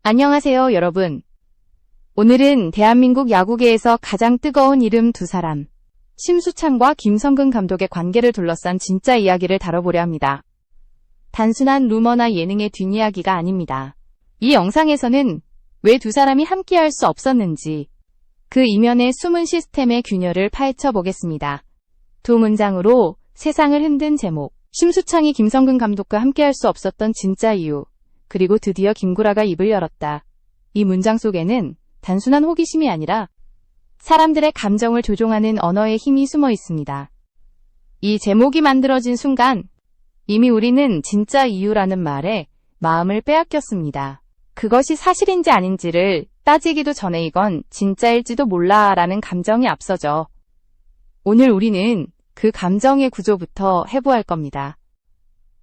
안녕하세요, 여러분. 오늘은 대한민국 야구계에서 가장 뜨거운 이름 두 사람, 심수창과 김성근 감독의 관계를 둘러싼 진짜 이야기를 다뤄보려 합니다. 단순한 루머나 예능의 뒷이야기가 아닙니다. 이 영상에서는 왜 두 사람이 함께할 수 없었는지, 그 이면의 숨은 시스템의 균열을 파헤쳐 보겠습니다. 두 문장으로 세상을 흔든 제목, 심수창이 김성근 감독과 함께할 수 없었던 진짜 이유, 그리고 드디어 김구라가 입을 열었다. 이 문장 속에는 단순한 호기심이 아니라 사람들의 감정을 조종하는 언어의 힘이 숨어 있습니다. 이 제목이 만들어진 순간 이미 우리는 진짜 이유라는 말에 마음을 빼앗겼습니다. 그것이 사실인지 아닌지를 따지기도 전에 이건 진짜일지도 몰라 라는 감정이 앞서죠. 오늘 우리는 그 감정의 구조부터 해부할 겁니다.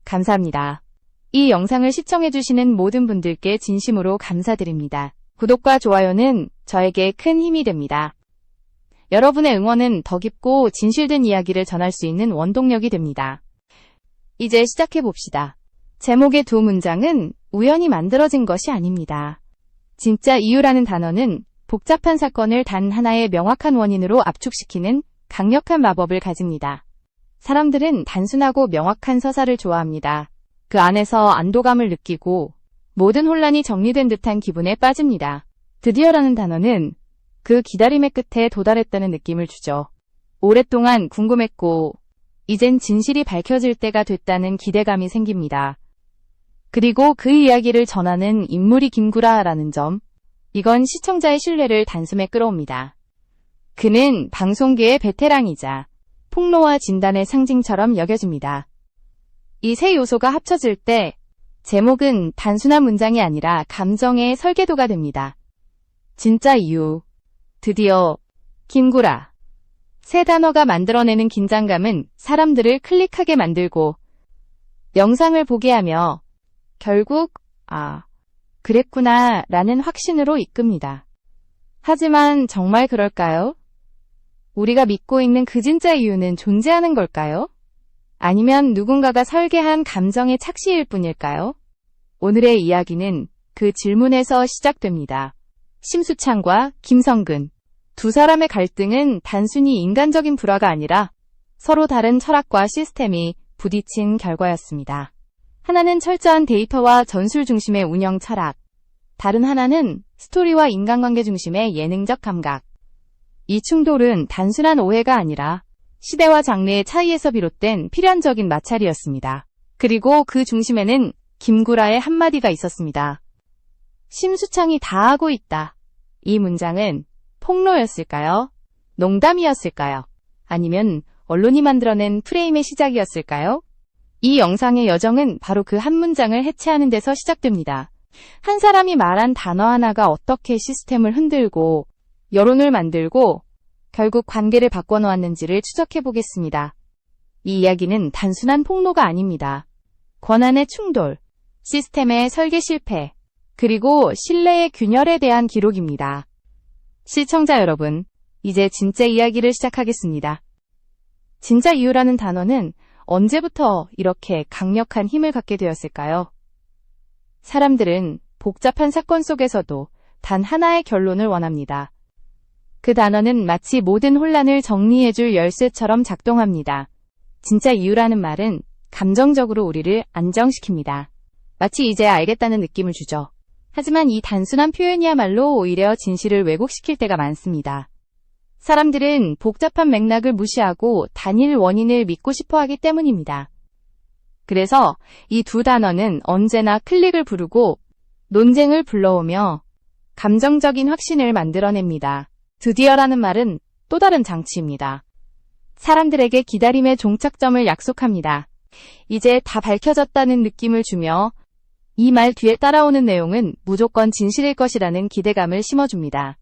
감사합니다. 이 영상을 시청해주시는 모든 분들께 진심으로 감사드립니다. 구독과 좋아요는 저에게 큰 힘이 됩니다. 여러분의 응원은 더 깊고 진실된 이야기를 전할 수 있는 원동력이 됩니다. 이제 시작해봅시다. 제목의 두 문장은 우연히 만들어진 것이 아닙니다. 진짜 이유라는 단어는 복잡한 사건을 단 하나의 명확한 원인으로 압축시키는 강력한 마법을 가집니다. 사람들은 단순하고 명확한 서사를 좋아합니다. 그 안에서 안도감을 느끼고 모든 혼란이 정리된 듯한 기분에 빠집니다. 드디어라는 단어는 그 기다림의 끝에 도달했다는 느낌을 주죠. 오랫동안 궁금했고 이젠 진실이 밝혀질 때가 됐다는 기대감이 생깁니다. 그리고 그 이야기를 전하는 인물이 김구라라는 점, 이건 시청자의 신뢰를 단숨에 끌어옵니다. 그는 방송계의 베테랑이자 폭로와 진단의 상징처럼 여겨집니다. 이 세 요소가 합쳐질 때 제목은 단순한 문장이 아니라 감정의 설계도가 됩니다. 진짜 이유, 드디어, 김구라. 세 단어가 만들어내는 긴장감은 사람들을 클릭하게 만들고 영상을 보게 하며 결국 그랬구나 라는 확신으로 이끕니다. 하지만 정말 그럴까요? 우리가 믿고 있는 그 진짜 이유는 존재하는 걸까요? 아니면 누군가가 설계한 감정의 착시일 뿐일까요? 오늘의 이야기는 그 질문에서 시작됩니다. 심수창과 김성근. 두 사람의 갈등은 단순히 인간적인 불화가 아니라 서로 다른 철학과 시스템이 부딪힌 결과였습니다. 하나는 철저한 데이터와 전술 중심의 운영 철학, 다른 하나는 스토리와 인간관계 중심의 예능적 감각. 이 충돌은 단순한 오해가 아니라 시대와 장르의 차이에서 비롯된 필연적인 마찰이었습니다. 그리고 그 중심에는 김구라의 한마디가 있었습니다. 심수창이 다 하고 있다. 이 문장은 폭로였을까요? 농담이었을까요? 아니면 언론이 만들어낸 프레임의 시작이었을까요? 이 영상의 여정은 바로 그 한 문장을 해체하는 데서 시작됩니다. 한 사람이 말한 단어 하나가 어떻게 시스템을 흔들고 여론을 만들고 결국 관계를 바꿔놓았는지를 추적해보겠습니다. 이 이야기는 단순한 폭로가 아닙니다. 권한의 충돌, 시스템의 설계 실패, 그리고 신뢰의 균열에 대한 기록입니다. 시청자 여러분, 이제 진짜 이야기를 시작하겠습니다. 진짜 이유라는 단어는 언제부터 이렇게 강력한 힘을 갖게 되었을까요? 사람들은 복잡한 사건 속에서도 단 하나의 결론을 원합니다. 그 단어는 마치 모든 혼란을 정리해줄 열쇠처럼 작동합니다. 진짜 이유라는 말은 감정적으로 우리를 안정시킵니다. 마치 이제 알겠다는 느낌을 주죠. 하지만 이 단순한 표현이야말로 오히려 진실을 왜곡시킬 때가 많습니다. 사람들은 복잡한 맥락을 무시하고 단일 원인을 믿고 싶어 하기 때문입니다. 그래서 이 두 단어는 언제나 클릭을 부르고 논쟁을 불러오며 감정적인 확신을 만들어냅니다. 드디어라는 말은 또 다른 장치입니다. 사람들에게 기다림의 종착점을 약속합니다. 이제 다 밝혀졌다는 느낌을 주며 이 말 뒤에 따라오는 내용은 무조건 진실일 것이라는 기대감을 심어줍니다.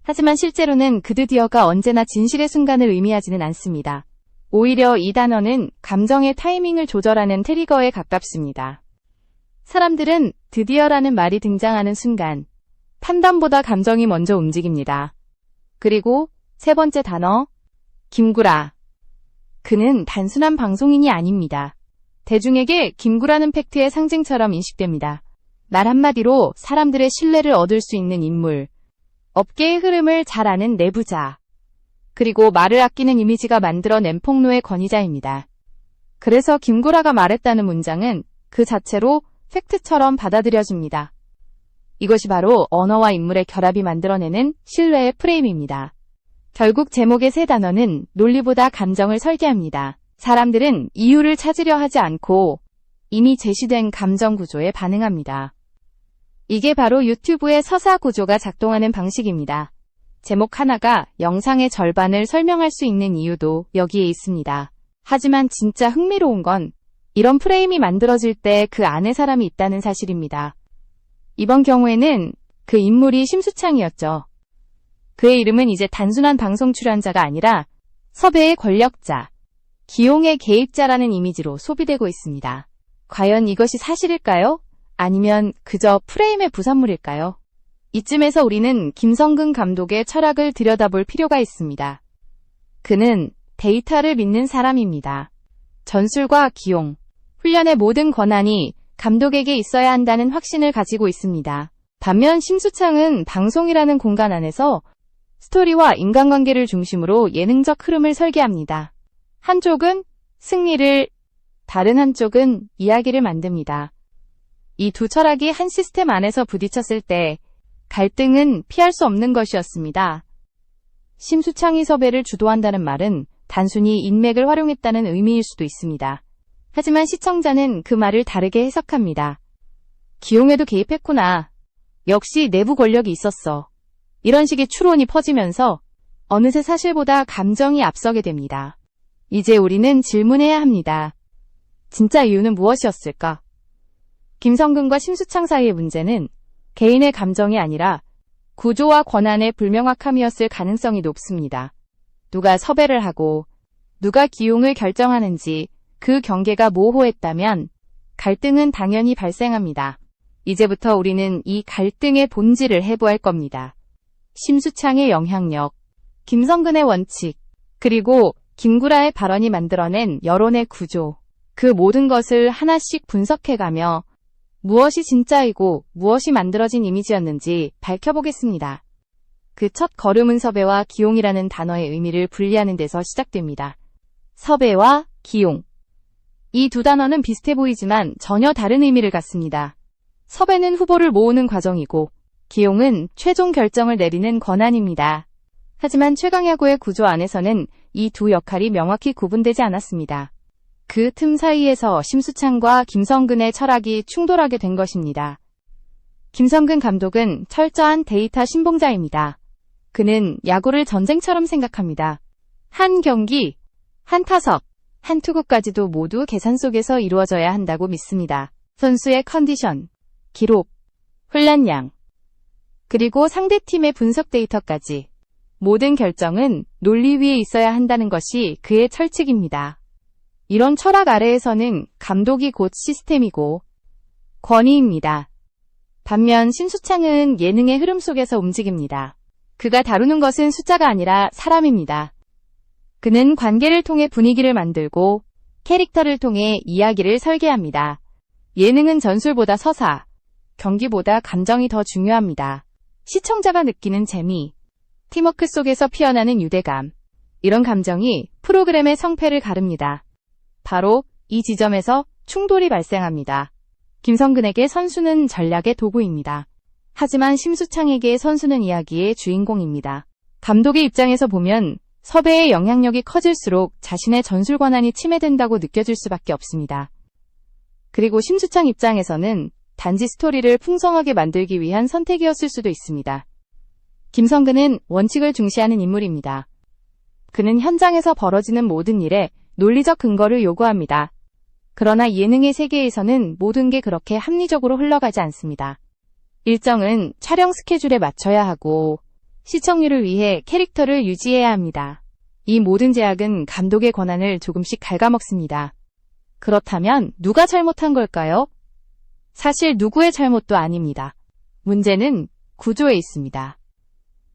하지만 실제로는 그 드디어가 언제나 진실의 순간을 의미하지는 않습니다. 오히려 이 단어는 감정의 타이밍을 조절하는 트리거에 가깝습니다. 사람들은 드디어라는 말이 등장하는 순간 판단보다 감정이 먼저 움직입니다. 그리고 세 번째 단어, 김구라. 그는 단순한 방송인이 아닙니다. 대중에게 김구라는 팩트의 상징처럼 인식됩니다. 말 한마디로 사람들의 신뢰를 얻을 수 있는 인물. 업계의 흐름을 잘 아는 내부자. 그리고 말을 아끼는 이미지가 만들어낸 폭로의 권위자입니다. 그래서 김구라가 말했다는 문장은 그 자체로 팩트처럼 받아들여집니다. 이것이 바로 언어와 인물의 결합이 만들어내는 신뢰의 프레임입니다. 결국 제목의 세 단어는 논리보다 감정을 설계합니다. 사람들은 이유를 찾으려 하지 않고 이미 제시된 감정 구조에 반응합니다. 이게 바로 유튜브의 서사 구조가 작동하는 방식입니다. 제목 하나가 영상의 절반을 설명할 수 있는 이유도 여기에 있습니다. 하지만 진짜 흥미로운 건 이런 프레임이 만들어질 때 그 안에 사람이 있다는 사실입니다. 이번 경우에는 그 인물이 심수창이었죠. 그의 이름은 이제 단순한 방송 출연자가 아니라 섭외의 권력자, 기용의 개입자라는 이미지로 소비되고 있습니다. 과연 이것이 사실일까요? 아니면 그저 프레임의 부산물일까요? 이쯤에서 우리는 김성근 감독의 철학을 들여다볼 필요가 있습니다. 그는 데이터를 믿는 사람입니다. 전술과 기용, 훈련의 모든 권한이 감독에게 있어야 한다는 확신을 가지고 있습니다. 반면 심수창은 방송이라는 공간 안에서 스토리와 인간관계를 중심으로 예능적 흐름을 설계합니다. 한쪽은 승리를, 다른 한쪽은 이야기를 만듭니다. 이 두 철학이 한 시스템 안에서 부딪혔을 때 갈등은 피할 수 없는 것이었습니다. 심수창이 섭외를 주도한다는 말은 단순히 인맥을 활용했다는 의미일 수도 있습니다. 하지만 시청자는 그 말을 다르게 해석합니다. 기용에도 개입했구나. 역시 내부 권력이 있었어. 이런 식의 추론이 퍼지면서 어느새 사실보다 감정이 앞서게 됩니다. 이제 우리는 질문해야 합니다. 진짜 이유는 무엇이었을까? 김성근과 심수창 사이의 문제는 개인의 감정이 아니라 구조와 권한의 불명확함이었을 가능성이 높습니다. 누가 섭외를 하고 누가 기용을 결정하는지 그 경계가 모호했다면 갈등은 당연히 발생합니다. 이제부터 우리는 이 갈등의 본질을 해부할 겁니다. 심수창의 영향력, 김성근의 원칙, 그리고 김구라의 발언이 만들어낸 여론의 구조, 그 모든 것을 하나씩 분석해가며 무엇이 진짜이고 무엇이 만들어진 이미지였는지 밝혀보겠습니다. 그 첫 걸음은 섭외와 기용이라는 단어의 의미를 분리하는 데서 시작됩니다. 섭외와 기용. 이 두 단어는 비슷해 보이지만 전혀 다른 의미를 갖습니다. 섭외는 후보를 모으는 과정이고 기용은 최종 결정을 내리는 권한입니다. 하지만 최강야구의 구조 안에서는 이 두 역할이 명확히 구분되지 않았습니다. 그 틈 사이에서 심수창과 김성근의 철학이 충돌하게 된 것입니다. 김성근 감독은 철저한 데이터 신봉자입니다. 그는 야구를 전쟁처럼 생각합니다. 한 경기, 한 타석, 한 투구까지도 모두 계산 속에서 이루어져야 한다고 믿습니다. 선수의 컨디션, 기록, 훈련량, 그리고 상대팀의 분석 데이터까지 모든 결정은 논리 위에 있어야 한다는 것이 그의 철칙입니다. 이런 철학 아래에서는 감독이 곧 시스템이고 권위입니다. 반면 심수창은 예능의 흐름 속에서 움직입니다. 그가 다루는 것은 숫자가 아니라 사람입니다. 그는 관계를 통해 분위기를 만들고 캐릭터를 통해 이야기를 설계합니다. 예능은 전술보다 서사, 경기보다 감정이 더 중요합니다. 시청자가 느끼는 재미, 팀워크 속에서 피어나는 유대감, 이런 감정이 프로그램의 성패를 가릅니다. 바로 이 지점에서 충돌이 발생합니다. 김성근에게 선수는 전략의 도구입니다. 하지만 심수창에게 선수는 이야기의 주인공입니다. 감독의 입장에서 보면 섭외의 영향력이 커질수록 자신의 전술 권한이 침해된다고 느껴질 수밖에 없습니다. 그리고 심수창 입장에서는 단지 스토리를 풍성하게 만들기 위한 선택이었을 수도 있습니다. 김성근은 원칙을 중시하는 인물입니다. 그는 현장에서 벌어지는 모든 일에 논리적 근거를 요구합니다. 그러나 예능의 세계에서는 모든 게 그렇게 합리적으로 흘러가지 않습니다. 일정은 촬영 스케줄에 맞춰야 하고 시청률을 위해 캐릭터를 유지해야 합니다. 이 모든 제약은 감독의 권한을 조금씩 갉아먹습니다. 그렇다면 누가 잘못한 걸까요? 사실 누구의 잘못도 아닙니다. 문제는 구조에 있습니다.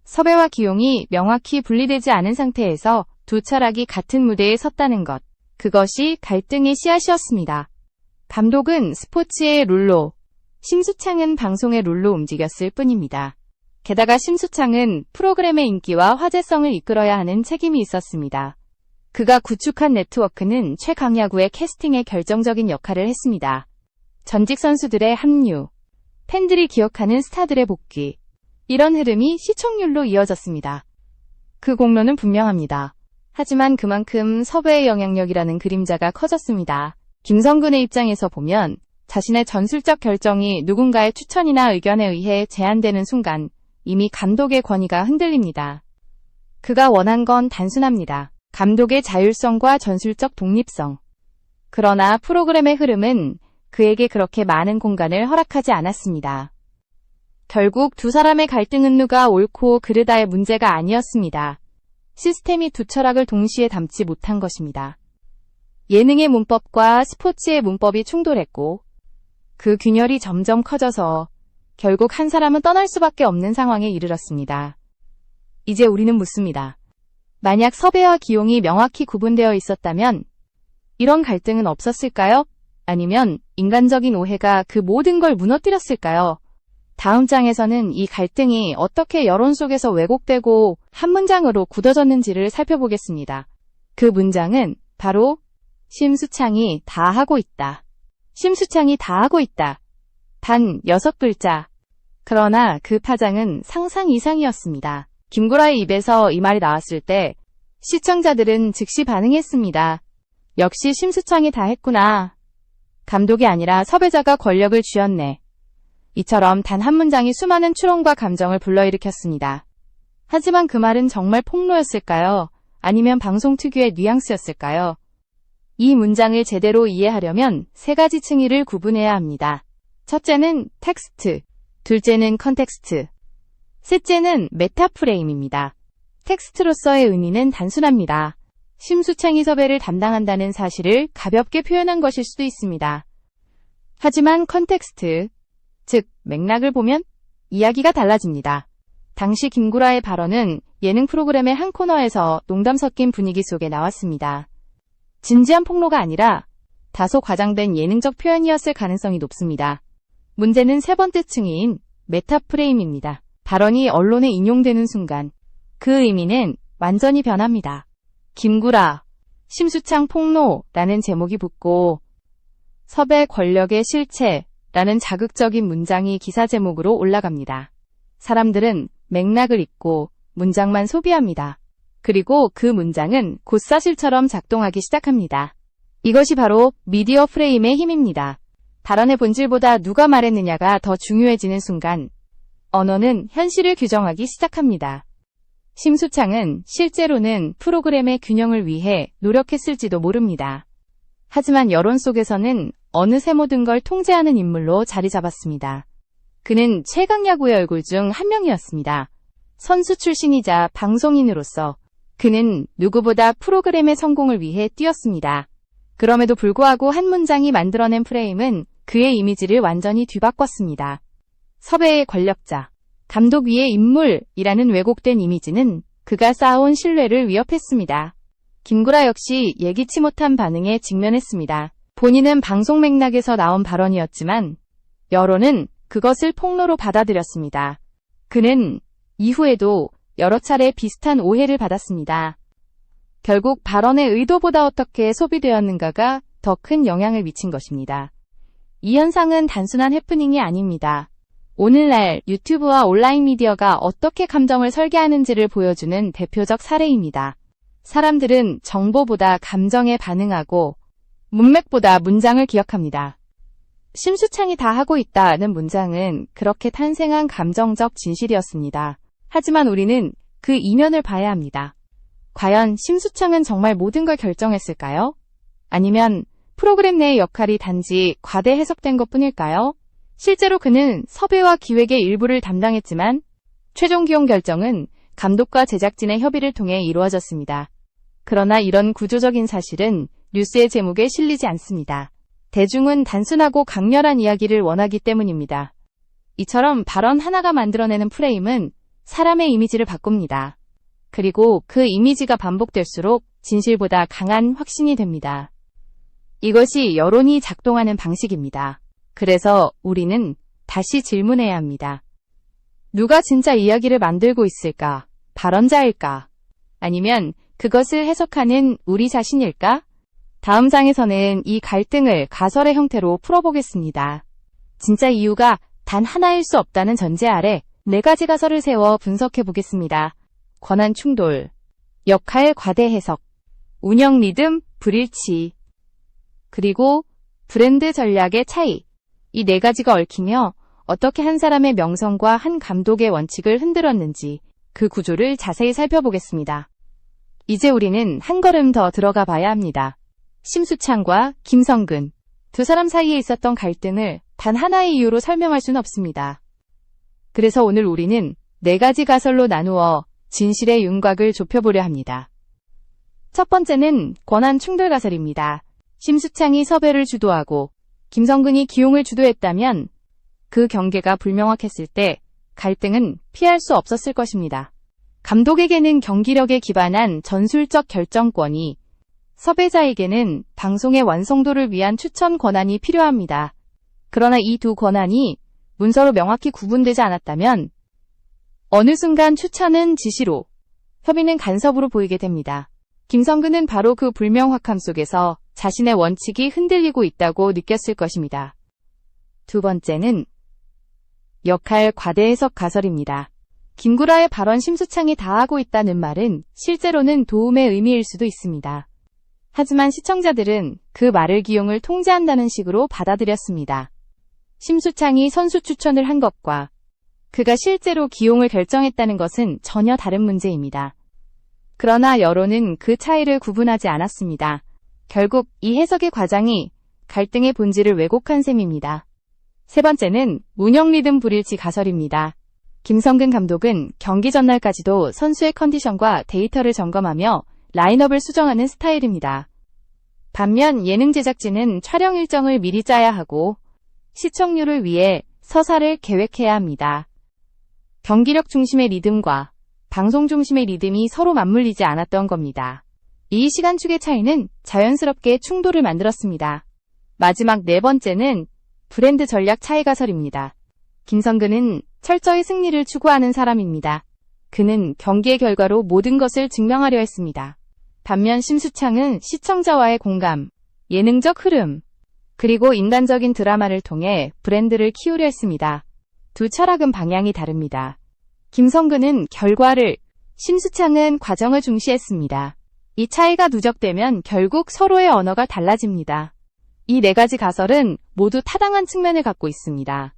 섭외와 기용이 명확히 분리되지 않은 상태에서 두 철학이 같은 무대에 섰다는 것. 그것이 갈등의 씨앗이었습니다. 감독은 스포츠의 룰로, 심수창은 방송의 룰로 움직였을 뿐입니다. 게다가 심수창은 프로그램의 인기와 화제성을 이끌어야 하는 책임이 있었습니다. 그가 구축한 네트워크는 최강야구의 캐스팅에 결정적인 역할을 했습니다. 전직 선수들의 합류, 팬들이 기억하는 스타들의 복귀, 이런 흐름이 시청률로 이어졌습니다. 그 공로는 분명합니다. 하지만 그만큼 섭외의 영향력이라는 그림자가 커졌습니다. 김성근의 입장에서 보면 자신의 전술적 결정이 누군가의 추천이나 의견에 의해 제한되는 순간 이미 감독의 권위가 흔들립니다. 그가 원한 건 단순합니다. 감독의 자율성과 전술적 독립성. 그러나 프로그램의 흐름은 그에게 그렇게 많은 공간을 허락하지 않았습니다. 결국 두 사람의 갈등은 누가 옳고 그르다의 문제가 아니었습니다. 시스템이 두 철학을 동시에 담지 못한 것입니다. 예능의 문법과 스포츠의 문법이 충돌했고 그 균열이 점점 커져서 결국 한 사람은 떠날 수밖에 없는 상황에 이르렀습니다. 이제 우리는 묻습니다. 만약 섭외와 기용이 명확히 구분되어 있었다면 이런 갈등은 없었을까요? 아니면 인간적인 오해가 그 모든 걸 무너뜨렸을까요? 다음 장에서는 이 갈등이 어떻게 여론 속에서 왜곡되고 한 문장으로 굳어졌는지를 살펴보겠습니다. 그 문장은 바로 심수창이 다 하고 있다. 심수창이 다 하고 있다. 단 6글자. 그러나 그 파장은 상상 이상이었습니다. 김구라의 입에서 이 말이 나왔을 때 시청자들은 즉시 반응했습니다. 역시 심수창이 다 했구나. 감독이 아니라 섭외자가 권력을 쥐었네. 이처럼 단 한 문장이 수많은 추론과 감정을 불러일으켰습니다. 하지만 그 말은 정말 폭로였을까요? 아니면 방송 특유의 뉘앙스였을까요? 이 문장을 제대로 이해하려면 세 가지 층위를 구분해야 합니다. 첫째는 텍스트, 둘째는 컨텍스트, 셋째는 메타프레임입니다. 텍스트로서의 의미는 단순합니다. 심수창이 섭외를 담당한다는 사실을 가볍게 표현한 것일 수도 있습니다. 하지만 컨텍스트, 즉 맥락을 보면 이야기가 달라집니다. 당시 김구라의 발언은 예능 프로그램의 한 코너에서 농담 섞인 분위기 속에 나왔습니다. 진지한 폭로가 아니라 다소 과장된 예능적 표현이었을 가능성이 높습니다. 문제는 세 번째 층인 메타프레임입니다. 발언이 언론에 인용되는 순간 그 의미는 완전히 변합니다. 김구라, 심수창 폭로라는 제목이 붙고 섭외 권력의 실체라는 자극적인 문장이 기사 제목으로 올라갑니다. 사람들은 맥락을 잊고 문장만 소비합니다. 그리고 그 문장은 곧 사실처럼 작동하기 시작합니다. 이것이 바로 미디어 프레임의 힘입니다. 발언의 본질보다 누가 말했느냐가 더 중요해지는 순간 언어는 현실을 규정하기 시작합니다. 심수창은 실제로는 프로그램의 균형을 위해 노력했을지도 모릅니다. 하지만 여론 속에서는 어느새 모든 걸 통제하는 인물로 자리 잡았습니다. 그는 최강야구의 얼굴 중 한 명이었습니다. 선수 출신이자 방송인으로서 그는 누구보다 프로그램의 성공을 위해 뛰었습니다. 그럼에도 불구하고 한 문장이 만들어낸 프레임은 그의 이미지를 완전히 뒤바꿨습니다. 섭외의 권력자, 감독 위의 인물이라는 왜곡된 이미지는 그가 쌓아온 신뢰를 위협했습니다. 김구라 역시 예기치 못한 반응에 직면했습니다. 본인은 방송 맥락에서 나온 발언이었지만 여론은 그것을 폭로로 받아들였습니다. 그는 이후에도 여러 차례 비슷한 오해를 받았습니다. 결국 발언의 의도보다 어떻게 소비되었는가가 더 큰 영향을 미친 것입니다. 이 현상은 단순한 해프닝이 아닙니다. 오늘날 유튜브와 온라인 미디어가 어떻게 감정을 설계하는지를 보여주는 대표적 사례입니다. 사람들은 정보보다 감정에 반응하고 문맥보다 문장을 기억합니다. 심수창이 다 하고 있다는 문장은 그렇게 탄생한 감정적 진실이었습니다. 하지만 우리는 그 이면을 봐야 합니다. 과연 심수창은 정말 모든 걸 결정했을까요? 아니면 프로그램 내의 역할이 단지 과대 해석된 것뿐일까요? 실제로 그는 섭외와 기획의 일부를 담당했지만 최종 기용 결정은 감독과 제작진의 협의를 통해 이루어졌습니다. 그러나 이런 구조적인 사실은 뉴스의 제목에 실리지 않습니다. 대중은 단순하고 강렬한 이야기를 원하기 때문입니다. 이처럼 발언 하나가 만들어내는 프레임은 사람의 이미지를 바꿉니다. 그리고 그 이미지가 반복될수록 진실보다 강한 확신이 됩니다. 이것이 여론이 작동하는 방식입니다. 그래서 우리는 다시 질문해야 합니다. 누가 진짜 이야기를 만들고 있을까? 발언자일까? 아니면 그것을 해석하는 우리 자신일까? 다음 장에서는 이 갈등을 가설의 형태로 풀어보겠습니다. 진짜 이유가 단 하나일 수 없다는 전제 아래 4가지 가설을 세워 분석해 보겠습니다. 권한 충돌, 역할 과대 해석, 운영 리듬 불일치, 그리고 브랜드 전략의 차이. 이 4가지가 얽히며 어떻게 한 사람의 명성과 한 감독의 원칙을 흔들었는지 그 구조를 자세히 살펴보겠습니다. 이제 우리는 한 걸음 더 들어가 봐야 합니다. 심수창과 김성근, 두 사람 사이에 있었던 갈등을 단 하나의 이유로 설명할 수는 없습니다. 그래서 오늘 우리는 4가지 가설로 나누어 진실의 윤곽을 좁혀보려 합니다. 첫 번째는 권한 충돌 가설입니다. 심수창이 섭외를 주도하고 김성근이 기용을 주도했다면 그 경계가 불명확했을 때 갈등은 피할 수 없었을 것입니다. 감독에게는 경기력에 기반한 전술적 결정권이, 섭외자에게는 방송의 완성도를 위한 추천 권한이 필요합니다. 그러나 이 두 권한이 문서로 명확히 구분되지 않았다면 어느 순간 추천은 지시로, 협의는 간섭으로 보이게 됩니다. 김성근은 바로 그 불명확함 속에서 자신의 원칙이 흔들리고 있다고 느꼈을 것입니다. 두 번째는 역할 과대 해석 가설입니다. 김구라의 발언 심수창이 다 하고 있다는 말은 실제로는 도움의 의미일 수도 있습니다. 하지만 시청자들은 그 말을 기용을 통제한다는 식으로 받아들였습니다. 심수창이 선수 추천을 한 것과 그가 실제로 기용을 결정했다는 것은 전혀 다른 문제입니다. 그러나 여론은 그 차이를 구분하지 않았습니다. 결국 이 해석의 과장이 갈등의 본질을 왜곡한 셈입니다. 세 번째는 운영 리듬 불일치 가설입니다. 김성근 감독은 경기 전날까지도 선수의 컨디션과 데이터를 점검하며 라인업을 수정하는 스타일입니다. 반면 예능 제작진은 촬영 일정을 미리 짜야 하고 시청률을 위해 서사를 계획해야 합니다. 경기력 중심의 리듬과 방송 중심의 리듬이 서로 맞물리지 않았던 겁니다. 이 시간축의 차이는 자연스럽게 충돌을 만들었습니다. 마지막 4번째는 브랜드 전략 차이 가설입니다. 김성근은 철저히 승리를 추구하는 사람입니다. 그는 경기의 결과로 모든 것을 증명하려 했습니다. 반면 심수창은 시청자와의 공감, 예능적 흐름, 그리고 인간적인 드라마를 통해 브랜드를 키우려 했습니다. 두 철학은 방향이 다릅니다. 김성근은 결과를, 심수창은 과정을 중시했습니다. 이 차이가 누적되면 결국 서로의 언어가 달라집니다. 이 4가지 가설은 모두 타당한 측면을 갖고 있습니다.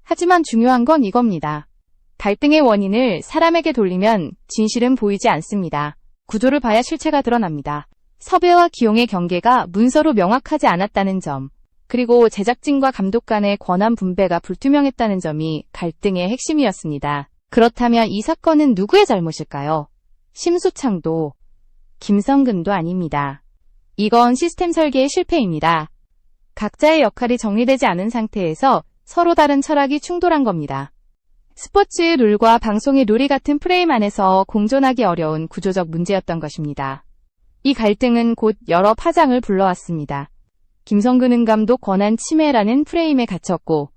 하지만 중요한 건 이겁니다. 갈등의 원인을 사람에게 돌리면 진실은 보이지 않습니다. 구조를 봐야 실체가 드러납니다. 섭외와 기용의 경계가 문서로 명확하지 않았다는 점, 그리고 제작진과 감독 간의 권한 분배가 불투명했다는 점이 갈등의 핵심이었습니다. 그렇다면 이 사건은 누구의 잘못일까요? 심수창도 김성근도 아닙니다. 이건 시스템 설계의 실패입니다. 각자의 역할이 정리되지 않은 상태에서 서로 다른 철학이 충돌한 겁니다. 스포츠의 룰과 방송의 룰이 같은 프레임 안에서 공존하기 어려운 구조적 문제였던 것입니다. 이 갈등은 곧 여러 파장을 불러왔습니다. 김성근은 감독 권한 침해라는 프레임에 갇혔고,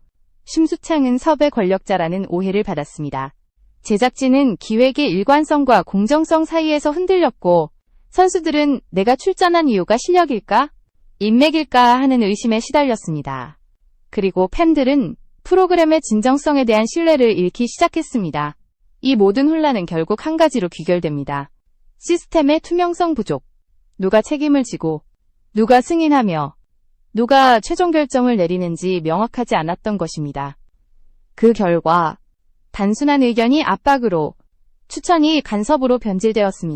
심수창은 섭외 권력자라는 오해를 받았습니다. 제작진은 기획의 일관성과 공정성 사이에서 흔들렸고, 선수들은 내가 출전한 이유가 실력일까? 인맥일까 하는 의심에 시달렸습니다. 그리고 팬들은 프로그램의 진정성에 대한 신뢰를 잃기 시작했습니다. 이 모든 혼란은 결국 한 가지로 귀결됩니다. 시스템의 투명성 부족. 누가 책임을 지고, 누가 승인하며, 누가 최종 결정을 내리는지 명확하지 않았던 것입니다. 그 결과 단순한 의견이 압박으로, 추천이 간섭으로 변질되었습니다.